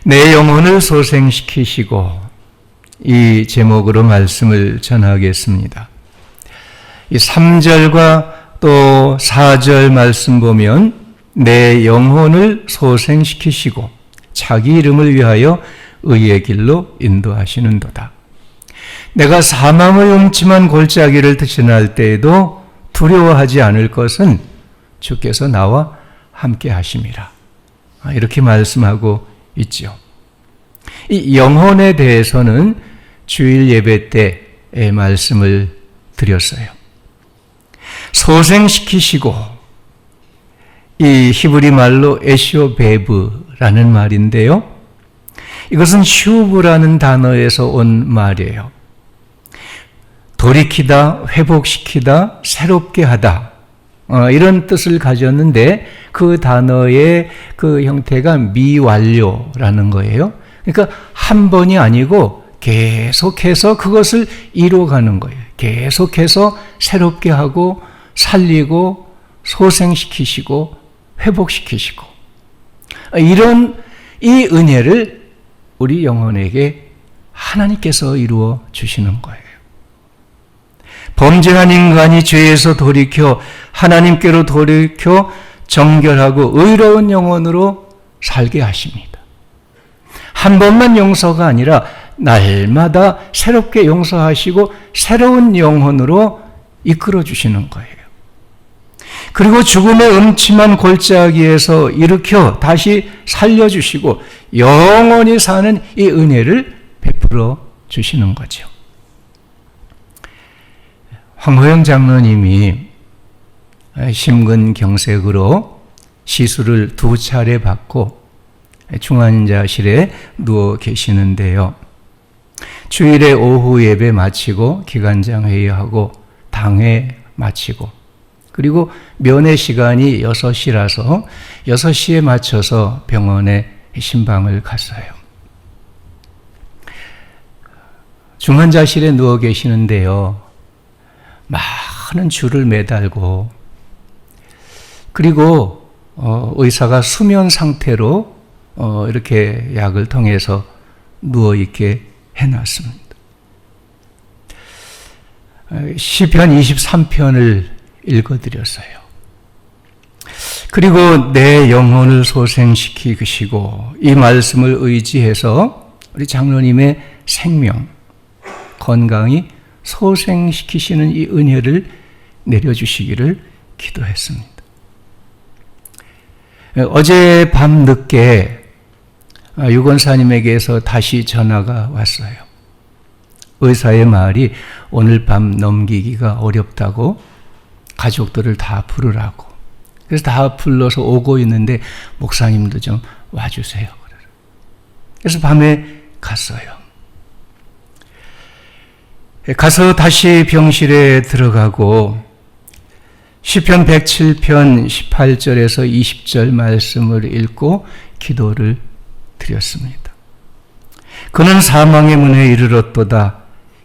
내 영혼을 소생시키시고, 이 제목으로 말씀을 전하겠습니다. 이 3절과 또 4절 말씀 보면 내 영혼을 소생시키시고 자기 이름을 위하여 의의 길로 인도하시는도다. 내가 사망의 음침한 골짜기를 지날 때에도 두려워하지 않을 것은 주께서 나와 함께 하심이라. 이렇게 말씀하고 있죠. 이 영혼에 대해서는 주일 예배 때의 말씀을 드렸어요. 소생시키시고, 이 히브리 말로 에시오베브라는 말인데요. 이것은 슈브라는 단어에서 온 말이에요. 돌이키다, 회복시키다, 새롭게 하다, 이런 뜻을 가졌는데 그 단어의 그 형태가 미완료라는 거예요. 그러니까 한 번이 아니고 계속해서 그것을 이루어가는 거예요. 계속해서 새롭게 하고 살리고 소생시키시고 회복시키시고, 이런 이 은혜를 우리 영혼에게 하나님께서 이루어 주시는 거예요. 범죄한 인간이 죄에서 돌이켜 하나님께로 돌이켜 정결하고 의로운 영혼으로 살게 하십니다. 한 번만 용서가 아니라 날마다 새롭게 용서하시고 새로운 영혼으로 이끌어 주시는 거예요. 그리고 죽음의 음침한 골짜기에서 일으켜 다시 살려주시고 영원히 사는 이 은혜를 베풀어 주시는 거죠. 황호영 장로님이 심근경색으로 시술을 2차례 받고 중환자실에 누워 계시는데요. 주일에 오후 예배 마치고 기간장 회의하고 당회 마치고, 그리고 면회 시간이 6시라서 6시에 맞춰서 병원에 신방을 갔어요. 중환자실에 누워 계시는데요. 많은 줄을 매달고, 그리고 의사가 수면 상태로 이렇게 약을 통해서 누워있게 해놨습니다. 시편 23편을 읽어드렸어요. 그리고 내 영혼을 소생시키시고, 이 말씀을 의지해서 우리 장로님의 생명, 건강이 소생시키시는 이 은혜를 내려주시기를 기도했습니다. 어제 밤 늦게 유권사님에게서 다시 전화가 왔어요. 의사의 말이 오늘 밤 넘기기가 어렵다고 가족들을 다 부르라고. 그래서 다 불러서 오고 있는데 목사님도 좀 와주세요. 그래서 밤에 갔어요. 가서 다시 병실에 들어가고 시편 107편 18절에서 20절 말씀을 읽고 기도를 드렸습니다. 그는 사망의 문에 이르렀도다.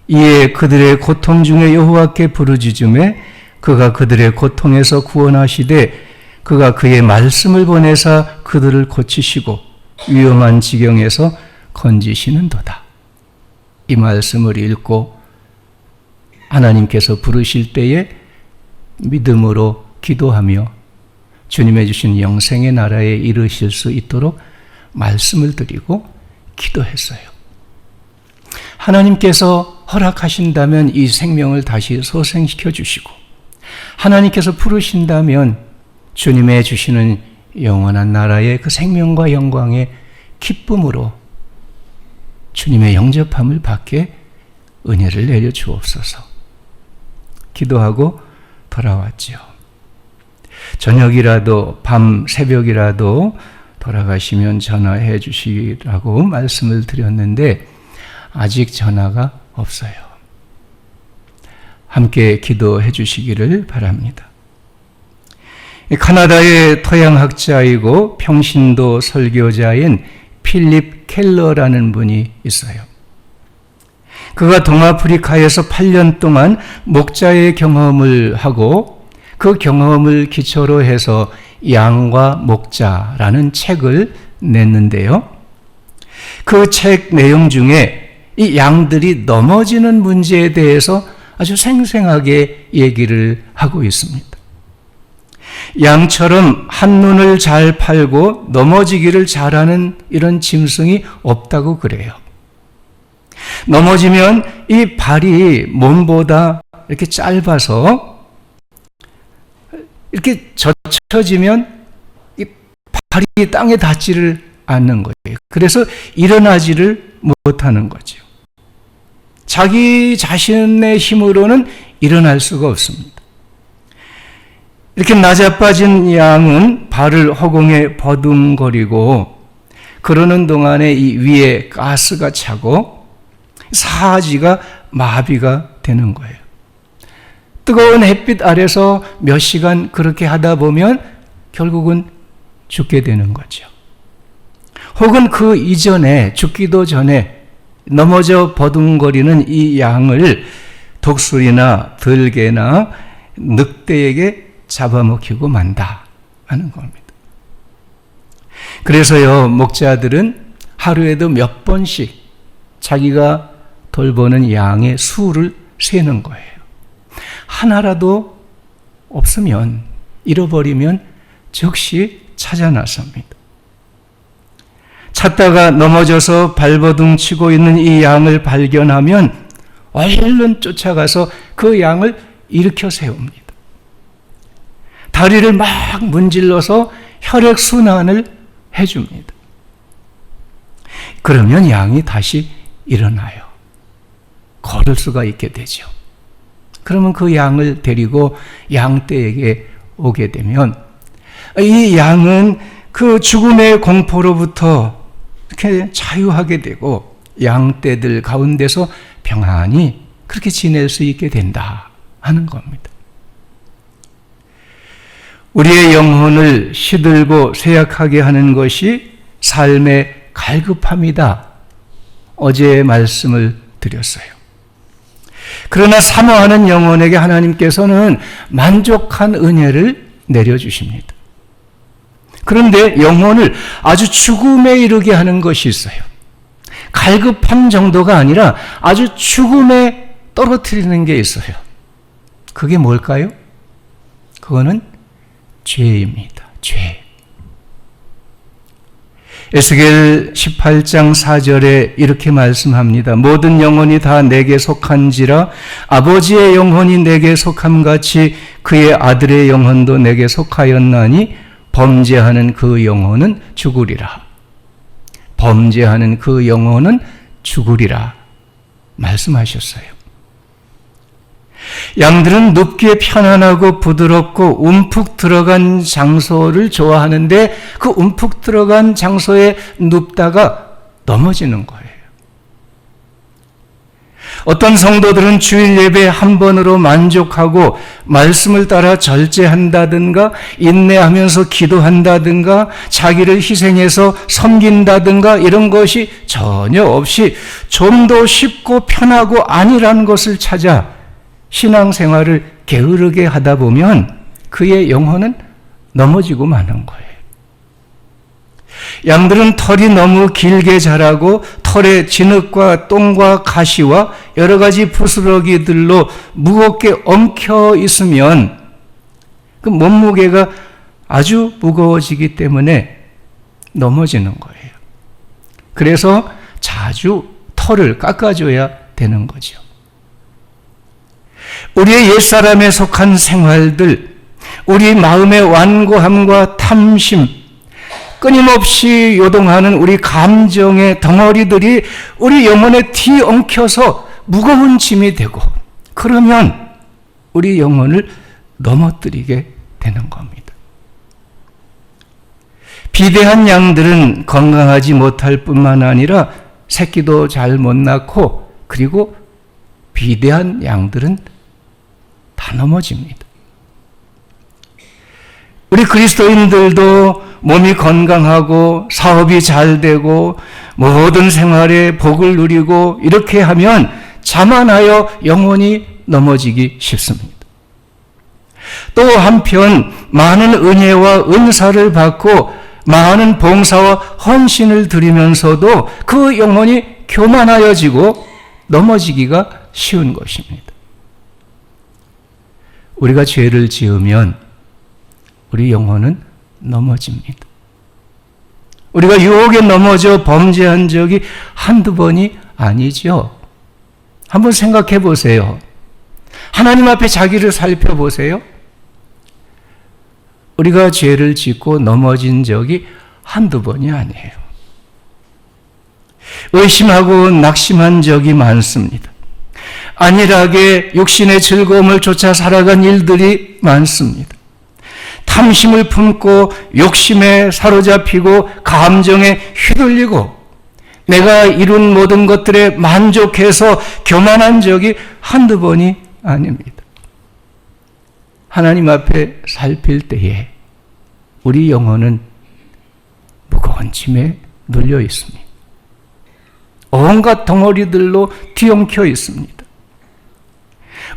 이에 그들의 고통 중에 여호와께 부르짖음에 그가 그들의 고통에서 구원하시되 그가 그의 말씀을 보내사 그들을 고치시고 위험한 지경에서 건지시는도다. 이 말씀을 읽고 하나님께서 부르실 때에 믿음으로 기도하며 주님의 주신 영생의 나라에 이르실 수 있도록 말씀을 드리고 기도했어요. 하나님께서 허락하신다면 이 생명을 다시 소생시켜 주시고, 하나님께서 부르신다면 주님의 주시는 영원한 나라의 그 생명과 영광의 기쁨으로 주님의 영접함을 받게 은혜를 내려 주옵소서. 기도하고 돌아왔죠. 저녁이라도 밤 새벽이라도 돌아가시면 전화해 주시라고 말씀을 드렸는데 아직 전화가 없어요. 함께 기도해 주시기를 바랍니다. 카나다의 토양학자이고 평신도 설교자인 필립 켈러라는 분이 있어요. 그가 동아프리카에서 8년 동안 목자의 경험을 하고 그 경험을 기초로 해서 양과 목자라는 책을 냈는데요. 그 책 내용 중에 이 양들이 넘어지는 문제에 대해서 아주 생생하게 얘기를 하고 있습니다. 양처럼 한눈을 잘 팔고 넘어지기를 잘하는 이런 짐승이 없다고 그래요. 넘어지면 이 발이 몸보다 이렇게 짧아서 이렇게 젖혀지면 이 발이 땅에 닿지를 않는 거예요. 그래서 일어나지를 못하는 거죠. 자기 자신의 힘으로는 일어날 수가 없습니다. 이렇게 낮아빠진 양은 발을 허공에 버둥거리고 그러는 동안에 이 위에 가스가 차고 사지가 마비가 되는 거예요. 뜨거운 햇빛 아래서 몇 시간 그렇게 하다 보면 결국은 죽게 되는 거죠. 혹은 그 이전에 죽기도 전에 넘어져 버둥거리는 이 양을 독수리나 들개나 늑대에게 잡아먹히고 만다 하는 겁니다. 그래서요, 목자들은 하루에도 몇 번씩 자기가 돌보는 양의 수를 세는 거예요. 하나라도 없으면, 잃어버리면 즉시 찾아 나섭니다. 찾다가 넘어져서 발버둥 치고 있는 이 양을 발견하면 얼른 쫓아가서 그 양을 일으켜 세웁니다. 다리를 막 문질러서 혈액순환을 해줍니다. 그러면 양이 다시 일어나요. 걸을 수가 있게 되죠. 그러면 그 양을 데리고 양떼에게 오게 되면 이 양은 그 죽음의 공포로부터 이렇게 자유하게 되고 양떼들 가운데서 평안히 그렇게 지낼 수 있게 된다 하는 겁니다. 우리의 영혼을 시들고 쇠약하게 하는 것이 삶의 갈급함이다. 어제 말씀을 드렸어요. 그러나 사모하는 영혼에게 하나님께서는 만족한 은혜를 내려주십니다. 그런데 영혼을 아주 죽음에 이르게 하는 것이 있어요. 갈급함 정도가 아니라 아주 죽음에 떨어뜨리는 게 있어요. 그게 뭘까요? 그거는 죄입니다. 죄. 에스겔 18장 4절에 이렇게 말씀합니다. 모든 영혼이 다 내게 속한지라 아버지의 영혼이 내게 속함같이 그의 아들의 영혼도 내게 속하였나니 범죄하는 그 영혼은 죽으리라. 범죄하는 그 영혼은 죽으리라 말씀하셨어요. 양들은 눕기에 편안하고 부드럽고 움푹 들어간 장소를 좋아하는데 그 움푹 들어간 장소에 눕다가 넘어지는 거예요. 어떤 성도들은 주일 예배 한 번으로 만족하고 말씀을 따라 절제한다든가 인내하면서 기도한다든가 자기를 희생해서 섬긴다든가 이런 것이 전혀 없이 좀 더 쉽고 편하고 안일한 것을 찾아 신앙생활을 게으르게 하다 보면 그의 영혼은 넘어지고 마는 거예요. 양들은 털이 너무 길게 자라고 털에 진흙과 똥과 가시와 여러 가지 부스러기들로 무겁게 엉켜 있으면 그 몸무게가 아주 무거워지기 때문에 넘어지는 거예요. 그래서 자주 털을 깎아줘야 되는 거죠. 우리의 옛사람에 속한 생활들, 우리 마음의 완고함과 탐심, 끊임없이 요동하는 우리 감정의 덩어리들이 우리 영혼에 뒤엉켜서 무거운 짐이 되고 그러면 우리 영혼을 넘어뜨리게 되는 겁니다. 비대한 양들은 건강하지 못할 뿐만 아니라 새끼도 잘 못 낳고 그리고 비대한 양들은 다 넘어집니다. 우리 그리스도인들도 몸이 건강하고 사업이 잘 되고 모든 생활에 복을 누리고 이렇게 하면 자만하여 영혼이 넘어지기 쉽습니다. 또 한편 많은 은혜와 은사를 받고 많은 봉사와 헌신을 드리면서도 그 영혼이 교만하여지고 넘어지기가 쉬운 것입니다. 우리가 죄를 지으면 우리 영혼은 넘어집니다. 우리가 유혹에 넘어져 범죄한 적이 한두 번이 아니죠. 한번 생각해 보세요. 하나님 앞에 자기를 살펴보세요. 우리가 죄를 짓고 넘어진 적이 한두 번이 아니에요. 의심하고 낙심한 적이 많습니다. 안일하게 육신의 즐거움을 쫓아 살아간 일들이 많습니다. 탐심을 품고 욕심에 사로잡히고 감정에 휘둘리고 내가 이룬 모든 것들에 만족해서 교만한 적이 한두 번이 아닙니다. 하나님 앞에 살필 때에 우리 영혼은 무거운 짐에 눌려 있습니다. 온갖 덩어리들로 뒤엉켜 있습니다.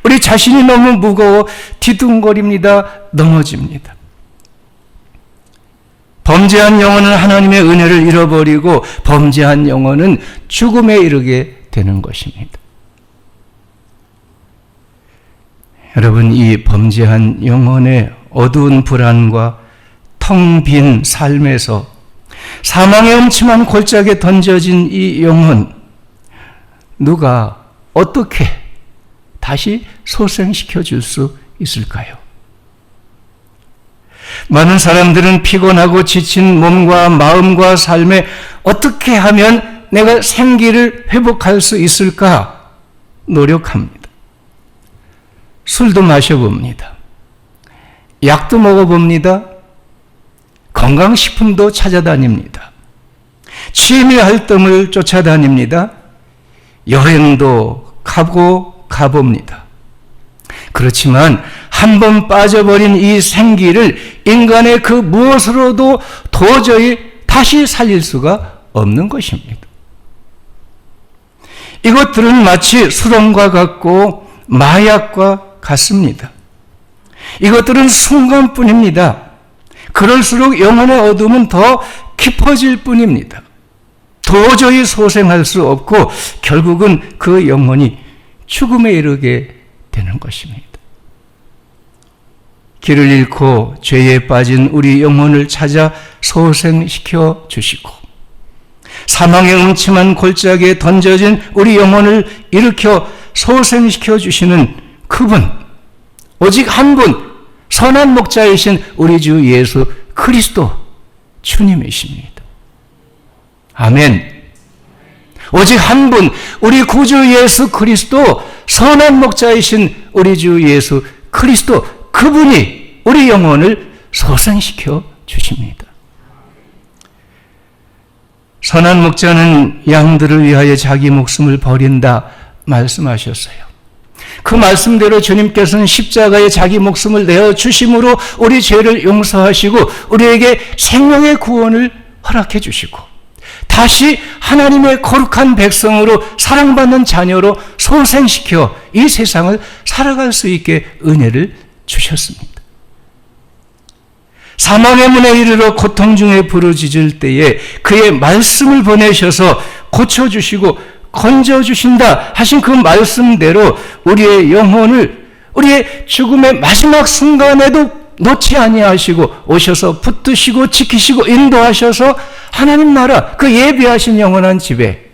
우리 자신이 너무 무거워 뒤뚱거립니다. 넘어집니다. 범죄한 영혼은 하나님의 은혜를 잃어버리고 범죄한 영혼은 죽음에 이르게 되는 것입니다. 여러분, 이 범죄한 영혼의 어두운 불안과 텅 빈 삶에서 사망의 음침한 골짜기에 던져진 이 영혼, 누가 어떻게 다시 소생시켜 줄 수 있을까요? 많은 사람들은 피곤하고 지친 몸과 마음과 삶에 어떻게 하면 내가 생기를 회복할 수 있을까 노력합니다. 술도 마셔봅니다. 약도 먹어봅니다. 건강식품도 찾아다닙니다. 취미 활동을 쫓아다닙니다. 여행도 가봅니다. 그렇지만 한 번 빠져버린 이 생기를 인간의 그 무엇으로도 도저히 다시 살릴 수가 없는 것입니다. 이것들은 마치 수동과 같고 마약과 같습니다. 이것들은 순간뿐입니다. 그럴수록 영혼의 어둠은 더 깊어질 뿐입니다. 도저히 소생할 수 없고 결국은 그 영혼이 죽음에 이르게 되는 것입니다. 길을 잃고 죄에 빠진 우리 영혼을 찾아 소생시켜 주시고 사망의 음침한 골짜기에 던져진 우리 영혼을 일으켜 소생시켜 주시는 그분, 오직 한 분, 선한 목자이신 우리 주 예수 그리스도 주님이십니다. 아멘. 오직 한 분, 우리 구주 예수 그리스도, 선한 목자이신 우리 주 예수 그리스도, 그분이 우리 영혼을 소생시켜 주십니다. 선한 목자는 양들을 위하여 자기 목숨을 버린다 말씀하셨어요. 그 말씀대로 주님께서는 십자가에 자기 목숨을 내어 주심으로 우리 죄를 용서하시고 우리에게 생명의 구원을 허락해 주시고 다시 하나님의 거룩한 백성으로 사랑받는 자녀로 소생시켜 이 세상을 살아갈 수 있게 은혜를 주셨습니다. 사망의 문에 이르러 고통 중에 부르짖을 때에 그의 말씀을 보내셔서 고쳐주시고 건져주신다 하신 그 말씀대로 우리의 영혼을 우리의 죽음의 마지막 순간에도 놓지 아니하시고 오셔서 붙드시고 지키시고 인도하셔서 하나님 나라 그 예비하신 영원한 집에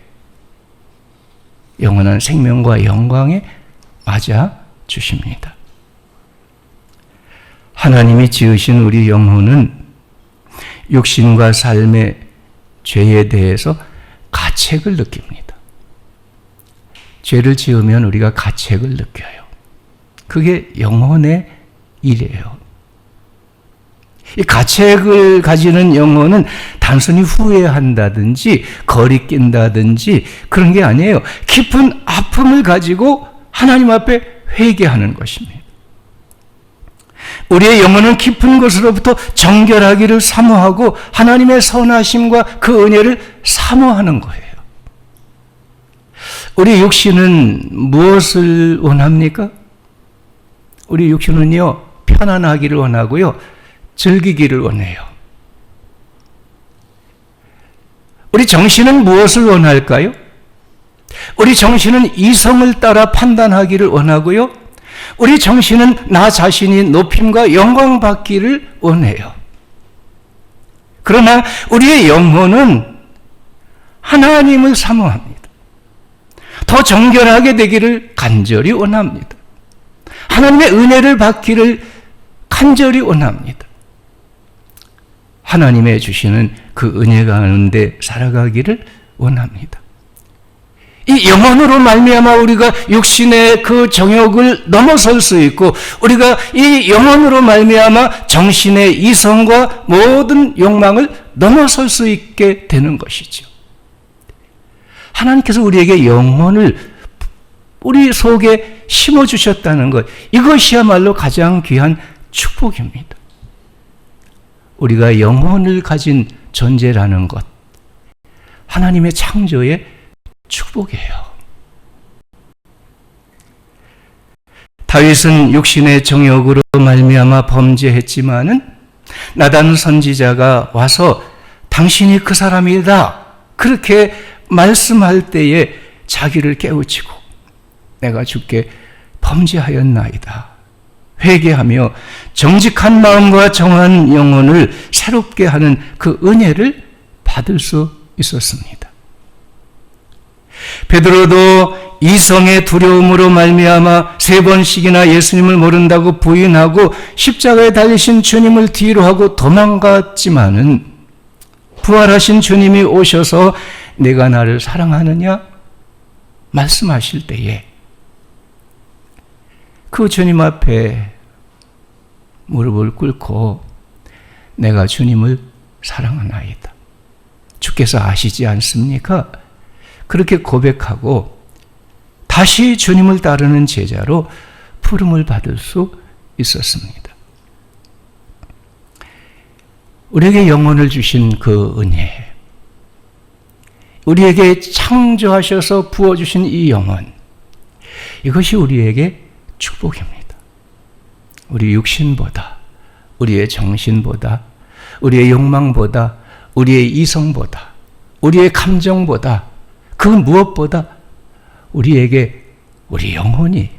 영원한 생명과 영광에 맞아 주십니다. 하나님이 지으신 우리 영혼은 육신과 삶의 죄에 대해서 가책을 느낍니다. 죄를 지으면 우리가 가책을 느껴요. 그게 영혼의 일이에요. 이 가책을 가지는 영혼은 단순히 후회한다든지 거리낀다든지 그런 게 아니에요. 깊은 아픔을 가지고 하나님 앞에 회개하는 것입니다. 우리의 영혼은 깊은 곳으로부터 정결하기를 사모하고 하나님의 선하심과 그 은혜를 사모하는 거예요. 우리 육신은 무엇을 원합니까? 우리 육신은요, 편안하기를 원하고요, 즐기기를 원해요. 우리 정신은 무엇을 원할까요? 우리 정신은 이성을 따라 판단하기를 원하고요. 우리 정신은 나 자신이 높임과 영광 받기를 원해요. 그러나 우리의 영혼은 하나님을 사모합니다. 더 정결하게 되기를 간절히 원합니다. 하나님의 은혜를 받기를 간절히 원합니다. 하나님의 주시는 그 은혜 가운데 살아가기를 원합니다. 이 영혼으로 말미암아 우리가 육신의 그 정욕을 넘어설 수 있고, 우리가 이 영혼으로 말미암아 정신의 이성과 모든 욕망을 넘어설 수 있게 되는 것이죠. 하나님께서 우리에게 영혼을 우리 속에 심어주셨다는 것, 이것이야말로 가장 귀한 축복입니다. 우리가 영혼을 가진 존재라는 것, 하나님의 창조의 축복이에요. 다윗은 육신의 정욕으로 말미암아 범죄했지만은 나단 선지자가 와서 당신이 그 사람이다 그렇게 말씀할 때에 자기를 깨우치고 내가 주께 범죄하였나이다 회개하며 정직한 마음과 정한 영혼을 새롭게 하는 그 은혜를 받을 수 있었습니다. 베드로도 이성의 두려움으로 말미암아 3번씩이나 예수님을 모른다고 부인하고 십자가에 달리신 주님을 뒤로 하고 도망갔지만은 부활하신 주님이 오셔서 내가 나를 사랑하느냐 말씀하실 때에 그 주님 앞에 무릎을 꿇고 내가 주님을 사랑하나이다. 주께서 아시지 않습니까? 그렇게 고백하고 다시 주님을 따르는 제자로 부름을 받을 수 있었습니다. 우리에게 영혼을 주신 그 은혜, 우리에게 창조하셔서 부어주신 이 영혼, 이것이 우리에게 축복입니다. 우리 육신보다, 우리의 정신보다, 우리의 욕망보다, 우리의 이성보다, 우리의 감정보다, 그 무엇보다 우리에게 우리 영혼이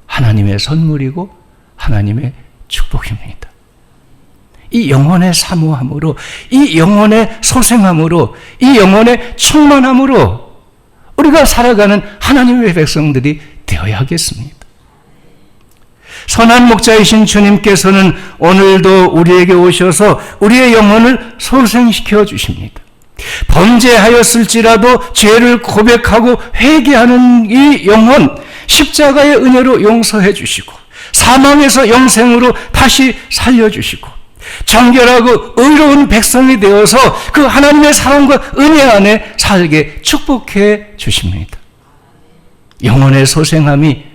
하나님의 선물이고 하나님의 축복입니다. 이 영혼의 사모함으로, 이 영혼의 소생함으로, 이 영혼의 충만함으로 우리가 살아가는 하나님의 백성들이 되어야겠습니다. 선한 목자이신 주님께서는 오늘도 우리에게 오셔서 우리의 영혼을 소생시켜 주십니다. 범죄하였을지라도 죄를 고백하고 회개하는 이 영혼, 십자가의 은혜로 용서해 주시고 사망에서 영생으로 다시 살려주시고 정결하고 의로운 백성이 되어서 그 하나님의 사랑과 은혜 안에 살게 축복해 주십니다. 영혼의 소생함이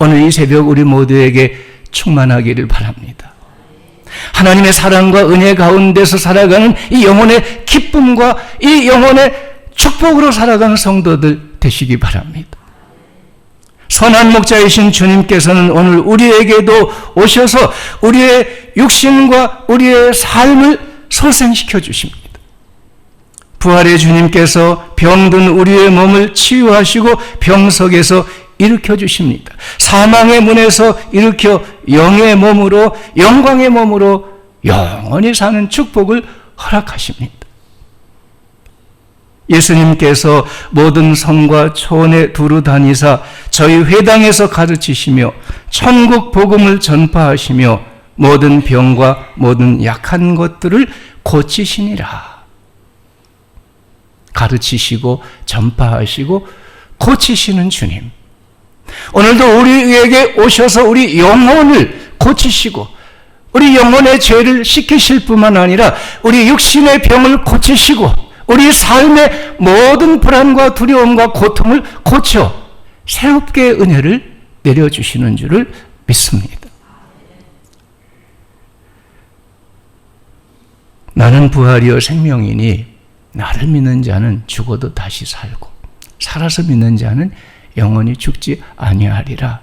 오늘 이 새벽 우리 모두에게 충만하기를 바랍니다. 하나님의 사랑과 은혜 가운데서 살아가는 이 영혼의 기쁨과 이 영혼의 축복으로 살아가는 성도들 되시기 바랍니다. 선한 목자이신 주님께서는 오늘 우리에게도 오셔서 우리의 육신과 우리의 삶을 소생시켜 주십니다. 부활의 주님께서 병든 우리의 몸을 치유하시고 병석에서 일으켜 주십니다. 사망의 문에서 일으켜 영의 몸으로, 영광의 몸으로 영원히 사는 축복을 허락하십니다. 예수님께서 모든 성과 촌에 두루 다니사 저희 회당에서 가르치시며 천국 복음을 전파하시며 모든 병과 모든 약한 것들을 고치시니라. 가르치시고 전파하시고 고치시는 주님, 오늘도 우리에게 오셔서 우리 영혼을 고치시고 우리 영혼의 죄를 씻기실 뿐만 아니라 우리 육신의 병을 고치시고 우리 삶의 모든 불안과 두려움과 고통을 고쳐 새롭게 은혜를 내려주시는 줄을 믿습니다. 나는 부활이요 생명이니 나를 믿는 자는 죽어도 다시 살고 살아서 믿는 자는 영원히 죽지 아니하리라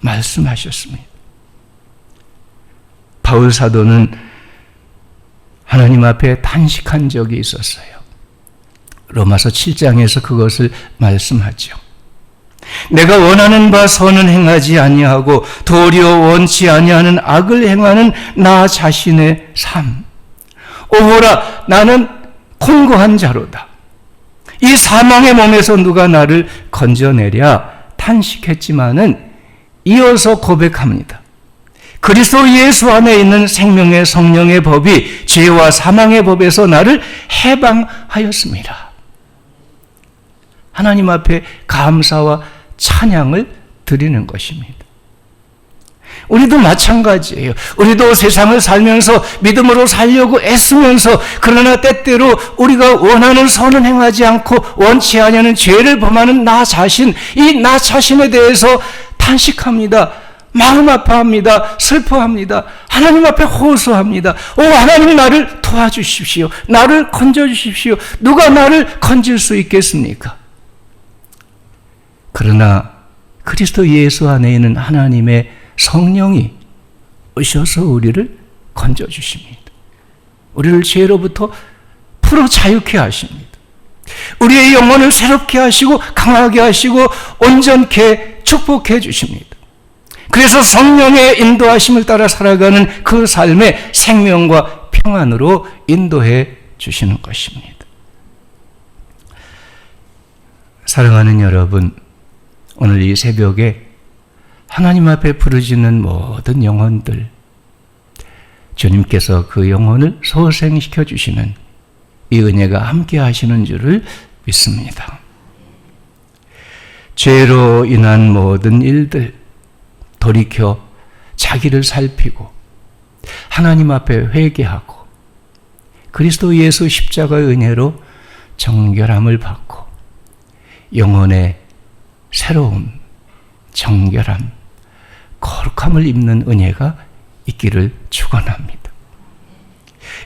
말씀하셨습니다. 바울 사도는 하나님 앞에 단식한 적이 있었어요. 로마서 7장에서 그것을 말씀하죠. 내가 원하는 바 선은 행하지 아니하고 도리어 원치 아니하는 악을 행하는 나 자신의 삶. 오호라, 나는 곤고한 자로다. 이 사망의 몸에서 누가 나를 건져내랴 탄식했지만은 이어서 고백합니다. 그리스도 예수 안에 있는 생명의 성령의 법이 죄와 사망의 법에서 나를 해방하였습니다. 하나님 앞에 감사와 찬양을 드리는 것입니다. 우리도 마찬가지예요. 우리도 세상을 살면서 믿음으로 살려고 애쓰면서 그러나 때때로 우리가 원하는 선은 행하지 않고 원치 아니하는 죄를 범하는 나 자신, 이 나 자신에 대해서 탄식합니다. 마음 아파합니다. 슬퍼합니다. 하나님 앞에 호소합니다. 오, 하나님 나를 도와주십시오. 나를 건져주십시오. 누가 나를 건질 수 있겠습니까? 그러나 그리스도 예수 안에 있는 하나님의 성령이 오셔서 우리를 건져주십니다. 우리를 죄로부터 풀어 자유케 하십니다. 우리의 영혼을 새롭게 하시고 강하게 하시고 온전케 축복해 주십니다. 그래서 성령의 인도하심을 따라 살아가는 그 삶의 생명과 평안으로 인도해 주시는 것입니다. 사랑하는 여러분, 오늘 이 새벽에 하나님 앞에 부르짖는 모든 영혼들, 주님께서 그 영혼을 소생시켜 주시는 이 은혜가 함께 하시는 줄을 믿습니다. 죄로 인한 모든 일들 돌이켜 자기를 살피고 하나님 앞에 회개하고 그리스도 예수 십자가의 은혜로 정결함을 받고 영혼의 새로움, 정결함, 거룩함을 입는 은혜가 있기를 축원합니다.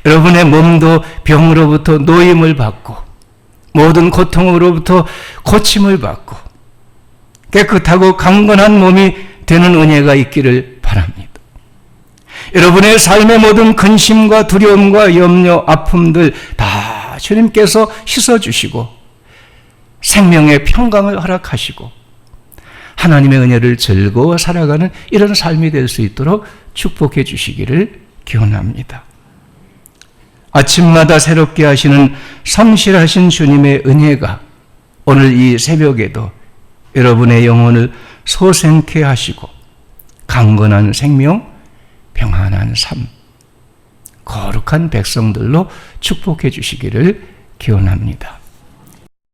여러분의 몸도 병으로부터 노임을 받고 모든 고통으로부터 고침을 받고 깨끗하고 강건한 몸이 되는 은혜가 있기를 바랍니다. 여러분의 삶의 모든 근심과 두려움과 염려, 아픔들 다 주님께서 씻어주시고 생명의 평강을 허락하시고 하나님의 은혜를 즐거워 살아가는 이런 삶이 될 수 있도록 축복해 주시기를 기원합니다. 아침마다 새롭게 하시는 성실하신 주님의 은혜가 오늘 이 새벽에도 여러분의 영혼을 소생케 하시고 강건한 생명, 평안한 삶, 거룩한 백성들로 축복해 주시기를 기원합니다.